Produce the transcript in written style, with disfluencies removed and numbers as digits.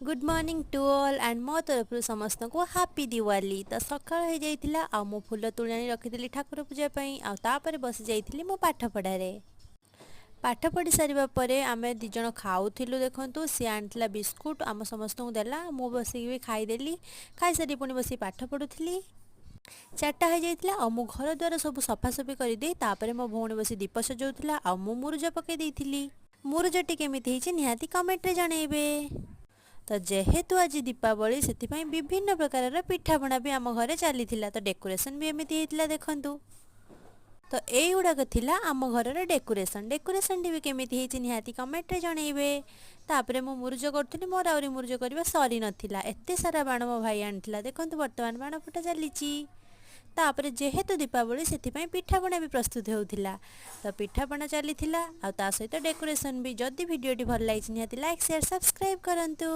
Good morning to all and मो तरफ समस्त को हैप्पी दिवाली। तो सकाळ हो जाइतिला आ मो फूल तुळाणी रखिली ठाकुर पूजा पई आ तापर बसी जाइतिली मो पाठ पढ़ारे। पाठ पढ़ी सारिबा परे आमे दी जण खाउथिलु। देखंतु सी आंतला बिस्कुट आम समस्त को देला, मो बसी भी खाइदेली। खाई सारी पुणी बसी पाठ पढ़ुथिली। 4टा हो जाइतिला आ मो घर द्वार सब सफासफी कर दे तापर मो भौणी बसी दीप सजाउथिला आ मो मुरुज पके देइथिली। मुरुजटी केमिति हिची निहाती कमेंट रे जणेबे। तो जेहेतु आज दीपावली से विभिन्न प्रकार पिठापणा भी आम घरे चली। तो डेकोरेशन भी एमती होता देखु। तो युड़ाक थिला आम घर डेकोरेशन भी केमिति निहाती कमेंट रे जणेबे। तापरे मो मुरुज करूँ, मोर आहरी मुरुज करवा सरी नाला। एते सारा बाण मो भाई आनी देखो। बर्तमान बाण फुटा चली। तापरे जेहेतु दीपावली से पिठापणा भी प्रस्तुत होता। तो पिठापणा चली आ सहित डेकोरेशन भी। जदि वीडियोटी भल लगी निहाती लाइक शेयर सब्सक्राइब करंतु।